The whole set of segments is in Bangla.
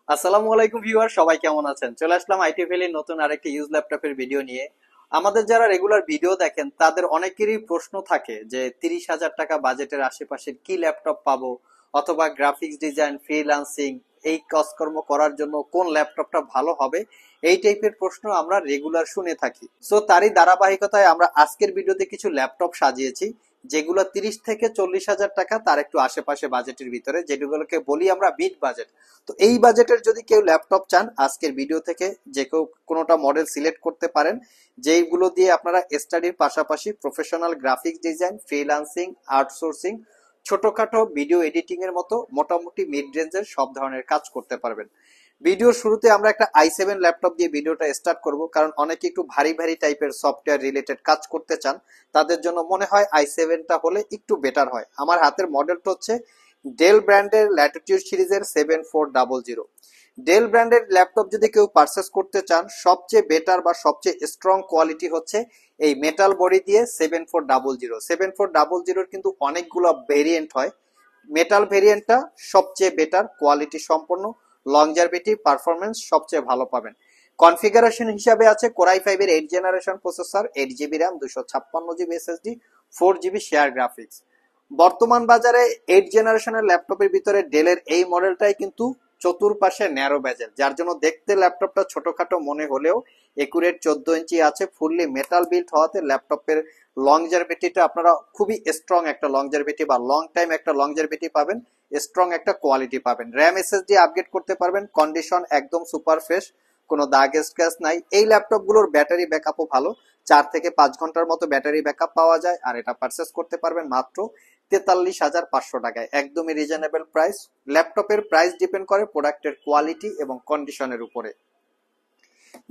আসসালামু আলাইকুম ভিউয়ার, সবাই কেমন আছেন? চলে আসলাম আইটি ভ্যালির নতুন আরেকটি ইউজ ল্যাপটপের ভিডিও নিয়ে। আমাদের যারা রেগুলার ভিডিও দেখেন তাদের অনেকেরই প্রশ্ন থাকে যে 30,000 টাকা বাজেটের আশেপাশের কি ল্যাপটপ পাবো, অথবা গ্রাফিক্স ডিজাইন, ফ্রিল্যান্সিং এই কাজকর্ম করার জন্য কোন ল্যাপটপটা ভালো হবে। এই টাইপের প্রশ্ন আমরা রেগুলার শুনে থাকি। সো তারই ধারাবাহিকতায় আমরা আজকের ভিডিওতে কিছু ল্যাপটপ সাজিয়েছি যেগুলো 30 থেকে 40 হাজার টাকা, তার একটু আশেপাশে বাজেটের ভিতরে, যেগুলোকে বলি আমরা মিড বাজেট। তো এই বাজেটের যদি কেউ ল্যাপটপ চান, আজকের ভিডিও থেকে যে কেউ কোনোটা মডেল সিলেক্ট করতে পারেন, যেইগুলো দিয়ে আপনারা স্টাডির পাশাপাশি professional graphics design, freelancing, outsourcing, ছোটখাটো ভিডিও এডিটিং এর মতো মোটামুটি মিড রেঞ্জের সব ধরনের কাজ করতে পারবেন। ভিডিওর শুরুতে আমরা একটা i7 ল্যাপটপ দিয়ে ভিডিওটা স্টার্ট করব, কারণ অনেকে একটু ভারী ভারী টাইপের সফটওয়্যার রিলেটেড কাজ করতে চান। তাদের জন্য মনে হয় i7টা হলে একটু বেটার হয়। আমার হাতের মডেলটা হচ্ছে ডেল ব্র্যান্ডের ল্যাটিটিউড সিরিজের 7400। ডেল ব্র্যান্ডের ল্যাপটপ যদি কেউ পারচেস করতে চান, সবচেয়ে বেটার বা সবচেয়ে স্ট্রং কোয়ালিটি হচ্ছে এই মেটাল বডি দিয়ে 7400। 7400 কিন্তু অনেকগুলো ভেরিয়েন্ট হয়, মেটাল ভেরিয়েন্টটা সবচেয়ে বেটার কোয়ালিটি সম্পন্ন, লংজারভিটি পারফরমেন্স সবচেয়ে ভালো পাবেন। কনফিগারেশন হিসাবে আছে কোরাই 5 এর 8 generation processor, 8 GB RAM, 256 GB SSD, 4 GB share graphics. বর্তমান বাজারে 8 জেনারেশনের ল্যাপটপের ভিতরে ডেলের এই মডেলটাই কিন্তু চতুর্পাশে ন্যারো বেজেল, যার জন্য দেখতে ল্যাপটপটা ছোটখাটো মনে হলেও একুরেট 14 ইঞ্চি আছে, ফুললি মেটাল বিল্ড হওয়াতে ল্যাপটপের লংজারভিটিটা আপনারা খুবই স্ট্রং একটা লংজারভিটি বা লং টাইম একটা লংজারভিটি পাবেন, স্ট্রং একটা কোয়ালিটি পাবেন। র্যাম এসএসডি আপগ্রেড করতে পারবেন, কন্ডিশন একদম সুপার ফ্রেশ, কোনো দাগ স্ক্র্যাচ নাই। এই ল্যাপটপগুলোর ব্যাটারি ব্যাকআপও ভালো, 4 থেকে 5 ঘন্টার মতো ব্যাটারি ব্যাকআপ পাওয়া যায়। আর এটা পারচেস করতে পারবেন মাত্র 43,500 টাকায়, একদমই রিজনেবল প্রাইস। ল্যাপটপের প্রাইস ডিপেন্ড করে প্রোডাক্টের কোয়ালিটি এবং কন্ডিশনের উপরে।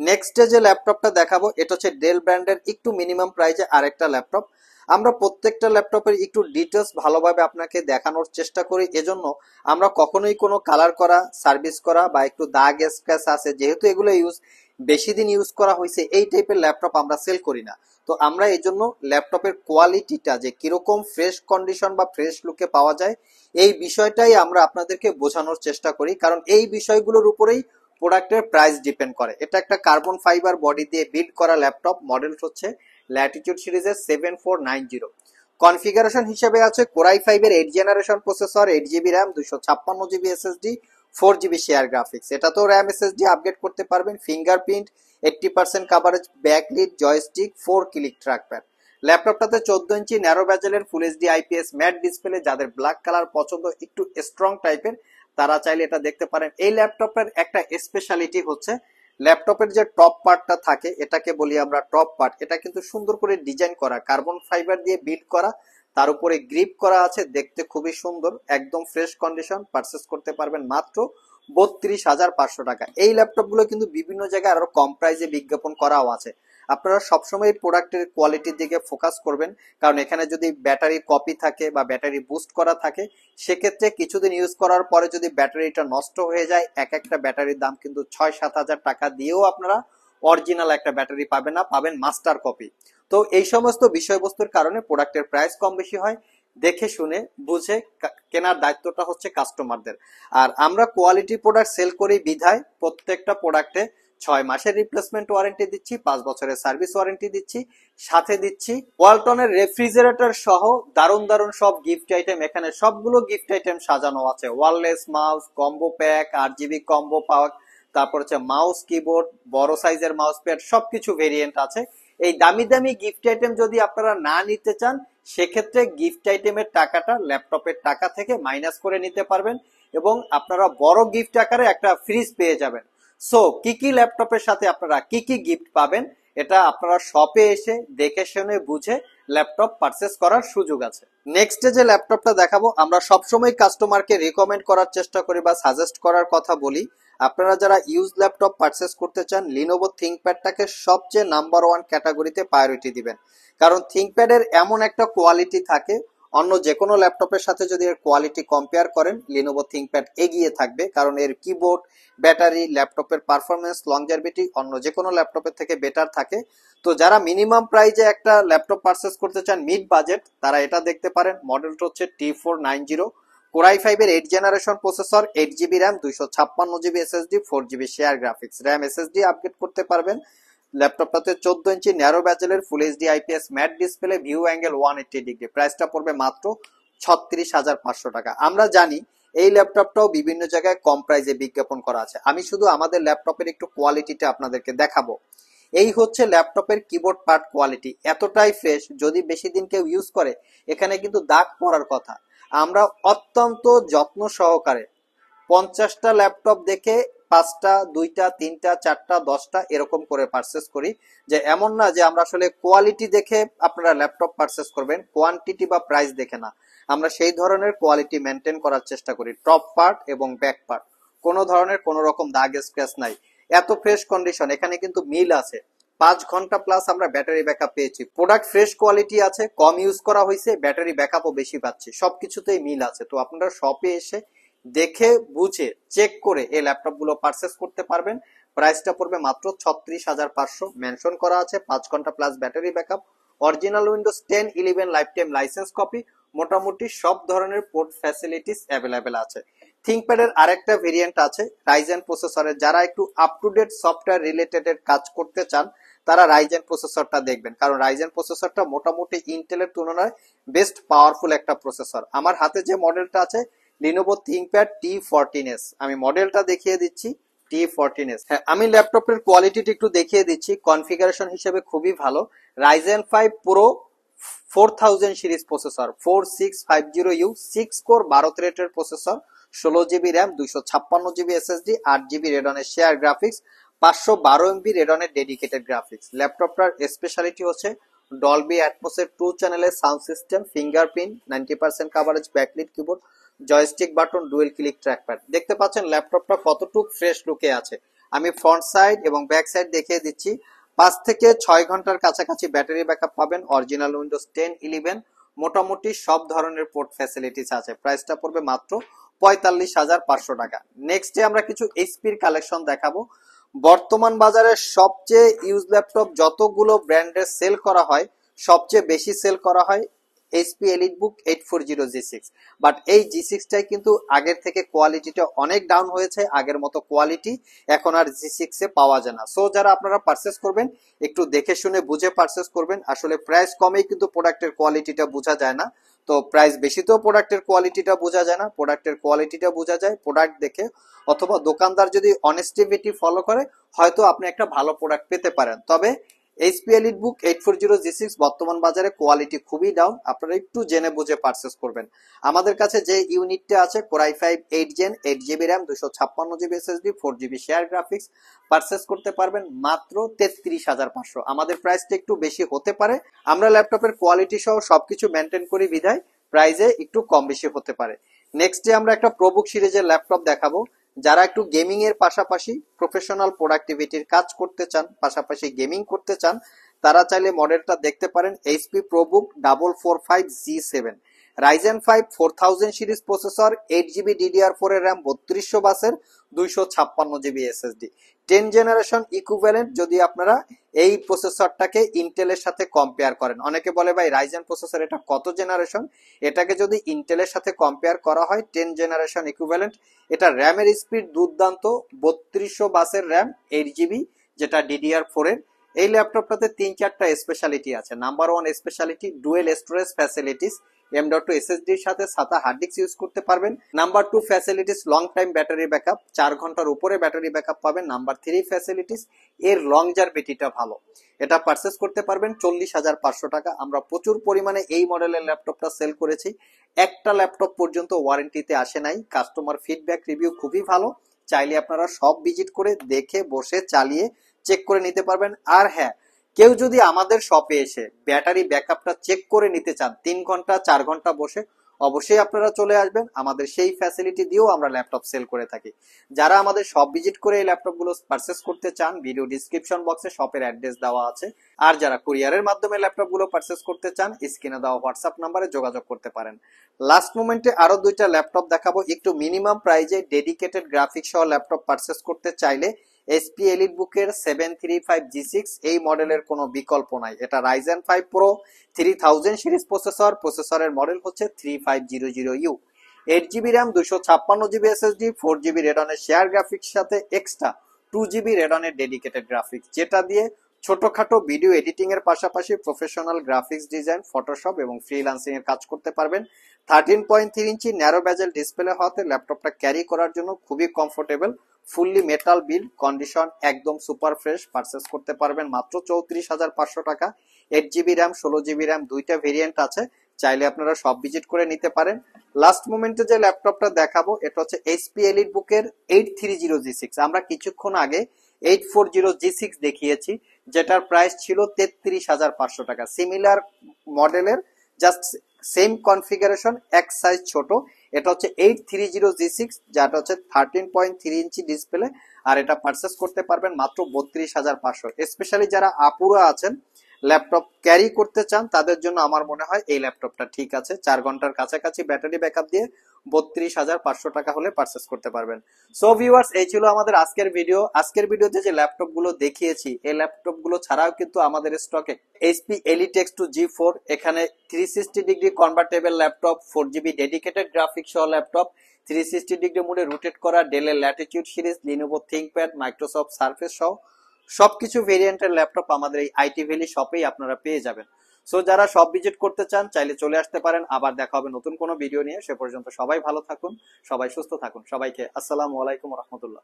নেক্সট যে ল্যাপটপটা দেখাবো এটা হচ্ছে ডেল ব্র্যান্ডের একটু মিনিমাম প্রাইসে আরেকটা ল্যাপটপ। আমরা প্রত্যেকটা ল্যাপটপের একটু ডিটেলস ভালোভাবে আপনাকে দেখানোর চেষ্টা করি, এজন্য আমরা কখনোই কোনো কালার করা, সার্ভিস করা বা একটু দাগ স্ক্র্যাচ আছে, যেহেতু এগুলো বেশি দিন ইউজ করা হয়েছে, এই টাইপের ল্যাপটপ আমরা সেল করি না। তো আমরা এই জন্য ল্যাপটপের কোয়ালিটিটা যে কিরকম ফ্রেশ কন্ডিশন বা ফ্রেশ লুকে পাওয়া যায়, এই বিষয়টাই আমরা আপনাদেরকে বোঝানোর চেষ্টা করি, কারণ এই বিষয়গুলোর উপরেই প্রোডাক্টের প্রাইস ডিপেন্ড করে। এটা একটা কার্বন ফাইবার বডি দিয়ে বিল্ড করা ল্যাপটপ, মডেল হচ্ছে ল্যাটিটিউড সিরিজের 7490। কনফিগারেশন হিসেবে আছে কোরাই 5 এর 8 generation processor, 8 GB RAM, 256 GB SSD, 4 GB share graphics. এটা তো র্যাম এসএসডি আপগ্রেড করতে পারবেন, fingerprint, 80% coverage, backlit, joystick, 4 click trackpad. ল্যাপটপটাতে 14 ইঞ্চি ন্যারো ব্যাজেলের full HD IPS matte display, যাদের ব্ল্যাক কালার পছন্দ একটু স্ট্রং টাইপের তারা চাইলে এটা দেখতে পারেন। এই ল্যাপটপের একটা স্পেশালিটি হচ্ছে ল্যাপটপের যে টপ পার্টটা থাকে, এটাকে বলি আমরা টপ পার্ট, এটা কিন্তু সুন্দর করে ডিজাইন করা, কার্বন ফাইবার দিয়ে বিল্ড করা, তার উপরে গ্রিপ করা আছে, দেখতে খুবই সুন্দর, একদম ফ্রেশ কন্ডিশন। পারচেস করতে পারবেন মাত্র 32,500 টাকা। এই ল্যাপটপগুলো কিন্তু বিভিন্ন জায়গায় আরো কম প্রাইসে বিজ্ঞাপন করাও আছে। আপনারা সবসময় প্রোডাক্টের কোয়ালিটির দিকে ফোকাস করবেন, কারণ এখানে যদি ব্যাটারি কপি থাকে বা ব্যাটারি বুস্ট করা থাকে, সেক্ষেত্রে কিছুদিন ইউজ করার পরে যদি ব্যাটারিটা নষ্ট হয়ে যায়, এক একটা ব্যাটারির দাম কিন্তু 6-7 হাজার টাকা দিয়েও আপনারা অরিজিনাল একটা ব্যাটারি পাবেন না, পাবেন মাস্টার কপি। তো এই সমস্ত বিষয়বস্তুর কারণে প্রোডাক্টের প্রাইস কম বেশি হয়, দেখে শুনে বুঝে কেনার দায়িত্বটা হচ্ছে কাস্টমারদের। আর আমরা কোয়ালিটি প্রোডাক্ট সেল করি বিধায় প্রত্যেকটা প্রোডাক্টে 6 মাসের রিপ্লেসমেন্ট ওয়ারেন্টি দিচ্ছি, 5 বছরের সার্ভিস ওয়ারেন্টি দিচ্ছি, সাথে দিচ্ছি ওয়ালটনের রেফ্রিজারেটর সহ দারুণ দারুণ সব গিফট আইটেম। এখানে সবগুলো গিফট আইটেম সাজানো আছে, wireless mouse, combo pack, 8 GB combo power, তারপর হচ্ছে মাউস, কিবোর্ড, বড় সাইজের মাউস প্যাড, সবকিছু ভেরিয়েন্ট আছে। এই দামি দামি গিফট আইটেম যদি আপনারা না নিতে চান, সেক্ষেত্রে গিফট আইটেমের টাকাটা ল্যাপটপের টাকা থেকে মাইনাস করে নিতে পারবেন, এবং আপনারা বড় গিফট আকারে একটা ফ্রিজ পেয়ে যাবেন। সো কি কি ল্যাপটপের সাথে আপনারা কি কি গিফট পাবেন, এটা আপনারা শপে এসে দেখে শুনে বুঝে ল্যাপটপ পারচেস করার সুযোগ আছে। নেক্সট যে ল্যাপটপটা দেখাবো, আমরা সবসময় কাস্টমারকে রিকমেন্ড করার চেষ্টা করি বা সাজেস্ট করার কথা বলি, আপনারা যারা ইউজ ল্যাপটপ পারচেস করতে চান, লিনোভো থিংকপ্যাডটাকে সবচেয়ে নাম্বার ওয়ান ক্যাটাগরিতে প্রায়োরিটি দিবেন। কারণ থিংকপ্যাডের এমন একটা কোয়ালিটি থাকে, অন্য যে কোনো ল্যাপটপের সাথে যদি এর কোয়ালিটি কম্পেয়ার করেন, লিনোভো থিংকপ্যাড এগিয়ে থাকবে, কারণ এর কিবোর্ড, ব্যাটারি, ল্যাপটপের পারফরমেন্স, লংজারভিটি অন্য যে কোনো ল্যাপটপের থেকে বেটার থাকে। তো যারা মিনিমাম প্রাইজে একটা ল্যাপটপ পারচেস করতে চান মিড বাজেট, তারা এটা দেখতে পারেন। মডেলটা হচ্ছে T490, কোরাই 5 এর 8 generation processor, 8 GB RAM, 256 GB SSD, 4 GB share graphics, RAM SSD upgrade করতে পারবেন। ল্যাপটপটাতে 14 ইঞ্চি ন্যারো ব্যাজেলের full HD IPS matte display, view angle 180 degree. প্রাইসটা পড়বে মাত্র 36,500 টাকা। আমরা জানি এই ল্যাপটপটাও বিভিন্ন জায়গায় কম প্রাইসে বিজ্ঞাপন করা আছে, আমি শুধু আমাদের ল্যাপটপের একটু কোয়ালিটিটা আপনাদেরকে দেখাবো। এই হচ্ছে ল্যাপটপের কিবোর্ড পার্ট কোয়ালিটি, এতটাই ফ্রেশ, যদি বেশি দিন কেউ ইউজ করে এখানে কিন্তু দাগ পড়ার কথা। আমরা অত্যন্ত যত্ন সহকারে 50টা ল্যাপটপ দেখে 5টা, 2টা, 3টা, 4টা, 10টা এরকম করে পারচেস করি। যে এমন না যে আমরা আসলে কোয়ালিটি দেখে আপনারা ল্যাপটপ পারচেস করবেন, কোয়ান্টিটি বা প্রাইস দেখে না। আমরা সেই ধরনের কোয়ালিটি মেনটেন করার চেষ্টা করি। টপ পার্ট এবং ব্যাক পার্ট কোনো ধরনের কোনো রকম দাগ স্ক্র্যাচ নাই, এত ফ্রেশ কন্ডিশন। এখানে কিন্তু মিল আছে, 5 ঘন্টা প্লাস আমরা ব্যাটারি ব্যাকআপ পেয়েছি। প্রোডাক্ট ফ্রেশ কোয়ালিটি আছে, কম ইউজ করা হয়েছে, ব্যাটারি ব্যাকআপও বেশি পাচ্ছি, সবকিছুতেই মিল আছে। তো আপনারা শপে এসে দেখে বুঝে চেক করে এই ল্যাপটপ গুলো পারচেস করতে পারবেন। প্রাইসটা পড়বে মাত্র 36,500। মেনশন করা আছে 5 ঘন্টা plus battery backup, original Windows 10, 11 life time licence copy, মোটামুটি সব ধরনের পোর্ট ফ্যাসিলিটিস অ্যাভেলেবেল আছে। থিংকপ্যাডের আরেকটা ভেরিয়েন্ট আছে রাইজেন প্রসেসরের, যারা একটু up to date software related কাজ করতে চান তারা রাইজেন প্রসেসরটা দেখবেন, কারণ রাইজেন প্রসেসরটা মোটামুটি ইন্টেলের তুলনায় বেস্ট পাওয়ারফুল একটা প্রসেসর। আমার হাতে যে মডেলটা আছে লিনোভো থিংকপ্যাড T14s, আমি মডেলটা দেখিয়ে দিচ্ছি T14s। হ্যাঁ, আমি ল্যাপটপের কোয়ালিটিটা একটু দেখিয়ে দিচ্ছি। কনফিগারেশন হিসেবে খুবই ভালো। Ryzen 5 pro 4000 series processor, 4650U, 6 core 12 থ্রেডের processor, 16 GB RAM, 256 GB SSD, 8 GB রেডনের শেয়ার গ্রাফিক্স, 512 MB রেডনের ডেডিকেটেড গ্রাফিক্স। ল্যাপটপটার স্পেশালিটি হচ্ছে ডলবি অ্যাটমসের 2 চ্যানেলের sound system, fingerprint, 90% coverage, backlit keyboard, joystick button, dual click trackpad. দেখতে পাচ্ছেন ল্যাপটপটা কতটুকু ফ্রেশ লুকে আছে। আমি ফ্রন্ট সাইড এবং ব্যাক সাইড দেখিয়ে দিচ্ছি। 5 থেকে 6 ঘন্টার কাছাকাছি ব্যাটারি ব্যাকআপ পাবেন। অরিজিনাল উইন্ডোজ 10, 11 মোটামুটি সব ধরনের পোর্ট ফ্যাসিলিটিস আছে। প্রাইসটা পড়বে মাত্র 45,500 টাকা। নেক্সটে আমরা কিছু এইচপির কালেকশন দেখাবো। বর্তমান বাজারে সবচেয়ে ইউজ ল্যাপটপ যতগুলো ব্র্যান্ডের সেল করা হয়, সবচেয়ে বেশি সেল করা হয় এইচপি এলিটবুক 840 G6। বাট এই G6 টাই কিন্তু আগের থেকে কোয়ালিটিটা অনেক ডাউন হয়েছে, আগের মতো কোয়ালিটি এখন আর G6 এ পাওয়া যায় না। সো যারা আপনারা পারচেস করবেন একটু দেখে শুনে বুঝে পারচেস করবেন। আসলে প্রাইস কমেই কিন্তু প্রোডাক্টের কোয়ালিটিটা বোঝা যায় না, তো প্রাইস বেশিতেও প্রোডাক্টের কোয়ালিটিটা বোঝা যায় না। প্রোডাক্টের কোয়ালিটিটা বোঝা যায় প্রোডাক্ট দেখে, অথবা দোকানদার যদি অনেস্টিভিটি ফলো করে হয়তো আপনি একটা ভালো প্রোডাক্ট পেতে পারেন। তবে এইচপি এলিটবুক 840 G6 বর্তমান বাজারে কোয়ালিটি খুবই ডাউন, আপনারা একটু জেনে বুঝে পারচেস করবেন। আমাদের কাছে যে ইউনিটটা আছে core i 5 8 gen, 8 GB RAM, 256 GB SSD, 4 GB share graphics, purchase করতে পারবেন মাত্র 33,500। আমাদের প্রাইসটা একটু বেশি হতে পারে, আমরা ল্যাপটপের কোয়ালিটি সহ সবকিছু মেনটেন করি বিধায় প্রাইসে একটু কম বেশি হতে পারে। নেক্সটে আমরা একটা প্রোবুক সিরিজের ল্যাপটপ দেখাবো। যারা একটু গেমিং এর পাশাপাশি প্রফেশনাল প্রোডাক্টিভিটির কাজ করতে চান, পাশাপাশি গেমিং করতে চান, তারা চাইলে মডেলটা দেখতে পারেন HP ProBook 445G7। Ryzen 5 4000 series processor, 8 GB DDR4 এর র্যাম, 3200 বাসের, 256 জিবি এসএসডি। 10 জেনারেশন ইকুইভ্যালেন্ট যদি আপনারা এই প্রসেসরটাকে ইন্টেলের সাথে কম্পেয়ার করেন। অনেকে বলে ভাই রাইজেন প্রসেসর এটা কত জেনারেশন, এটাকে যদি ইন্টেলের সাথে কম্পেয়ার করা হয় 10 জেনারেশন ইকুইভ্যালেন্ট, এটা র্যামের স্পিড দুর্দান্ত, 3200 বাসের র্যাম, 8 জিবি, যেটা DDR4 এর। এই ল্যাপটপটাতে 3-4টা স্পেশালিটি আছে। Number 1 speciality dual storage facilities, M.2 SSD এর সাথে SATA হার্ড ডিস্ক ইউজ করতে পারবেন। Number 2 facilities long time battery backup, 4 ঘন্টার উপরে ব্যাটারি ব্যাকআপ পাবেন। নাম্বার 3 ফ্যাসিলিটিস এর লংজারভিটিটা ভালো, এটা পারচেস করতে পারবেন 40,500 টাকা। আমরা প্রচুর পরিমাণে এই মডেলের ল্যাপটপটা সেল করেছি, একটা ল্যাপটপ পর্যন্ত ওয়ারেন্টিতে আসে নাই। কাস্টমার ফিডব্যাক রিভিউ খুবই ভালো, চাইলে আপনারা সব ভিজিট করে দেখে বসে চালিয়ে চেক করে নিতে পারবেন। আর হ্যাঁ, কেউ যদি আমাদের শপে এসে ব্যাটারি ব্যাকআপটা চেক করে নিতে চান 3 ঘন্টা 4 ঘন্টা বসে, অবশ্যই আপনারা চলে আসবেন, আমাদের সেই ফ্যাসিলিটি দিয়েও আমরা ল্যাপটপ সেল করে থাকি। যারা আমাদের শপ ভিজিট করে এই ল্যাপটপগুলো পারচেস করতে চান, ভিডিও ডিসক্রিপশন বক্সে শপের অ্যাড্রেস দেওয়া আছে। আর যারা কুরিয়ারের মাধ্যমে ল্যাপটপগুলো পারচেস করতে চান, স্ক্রিনে দেওয়া হোয়াটসঅ্যাপ নাম্বারে যোগাযোগ করতে পারেন। লাস্ট মোমেন্টে আরো 2টা ল্যাপটপ দেখাবো। একটু মিনিমাম প্রাইজে ডেডিকেটেড গ্রাফিক্স সহ ল্যাপটপ পারচেস করতে চাইলে এইচপি এলিটবুকের 735G6 এই মডেলের কোনো বিকল্প নাই। এটা রাইজেন 5 প্রো 3000 সিরিজ প্রসেসরের মডেল হচ্ছে 3500U। 8 GB RAM, 256 GB SSD, 4 GB রেডনের শেয়ার গ্রাফিক্স সাথে এক্সট্রা 2 জিবি রেডনের ডেডিকেটেড গ্রাফিক্স, যেটা দিয়ে ছোটখাটো ভিডিও এডিটিং এর পাশাপাশি প্রফেশনাল গ্রাফিক্স ডিজাইন, ফটোশপ এবং ফ্রিল্যান্সিং এর কাজ করতে পারবেন। 13.3 ইঞ্চি ন্যারো বেজেল ডিসপ্লে হওয়াতে ল্যাপটপটা ক্যারি করার জন্য খুবই comfortable. Fully metal build, condition একদম সুপার ফ্রেশ। পারচেস করতে পারবেন মাত্র 34,500 টাকা। 8 জিবি র্যাম, 16 জিবি র্যাম, দুইটা ভেরিয়েন্ট আছে, চাইলে আপনারা সব ভিজিট করে নিতে পারেন। লাস্ট মোমেন্টে যে ল্যাপটপটা দেখাবো এটা হচ্ছে এইচপি এলিট বুকের 830G6। আমরা কিছুক্ষণ আগে 840G6 দেখিয়েছি, যেটার প্রাইস ছিল 33,500 টাকা। সিমিলার মডেলের, জাস্ট সেম কনফিগারেশন, এক সাইজ ছোট। এটা হচ্ছে 830G6, যেটা হচ্ছে 13.3 ইঞ্চি ডিসপ্লে, আর এটা পারচেস করতে পারবেন মাত্র 32,500। স্পেশালি যারা আপুরা আছেন, ল্যাপটপ ক্যারি করতে চান, তাদের জন্য আমার মনে হয় এই ল্যাপটপটা ঠিক আছে। 4 ঘন্টার কাছাকাছি ব্যাটারি ব্যাকআপ দিয়ে 32,500 টাকা হলে পারচেস করতে পারবেন। সো ভিউয়ার্স, এই ছিল আমাদের আজকের ভিডিও। আজকের ভিডিওতে যে ল্যাপটপ গুলো দেখিয়েছি, এই ল্যাপটপ গুলো ছাড়াও কিন্তু আমাদের স্টকে এইচপি এলিটেক্স 2G4, এখানে 360 degree convertible laptop, 4 GB dedicated graphics সহ ল্যাপটপ, 360 ডিগ্রি মোডে রোটেট করা ডেলের Latitude series, Lenovo ThinkPad, Microsoft Surface সহ সবকিছু ভেরিয়েন্টের ল্যাপটপ আমাদের এই আইটি ভ্যালি শপেই আপনারা পেয়ে যাবেন। সো যারা সব ভিজিট করতে চান, চাইলে চলে আসতে পারেন। আবার দেখা হবে নতুন কোনো ভিডিও নিয়ে। সে পর্যন্ত সবাই ভালো থাকুন, সবাই সুস্থ থাকুন। সবাইকে আসসালামু আলাইকুম রহমতুল্লাহ।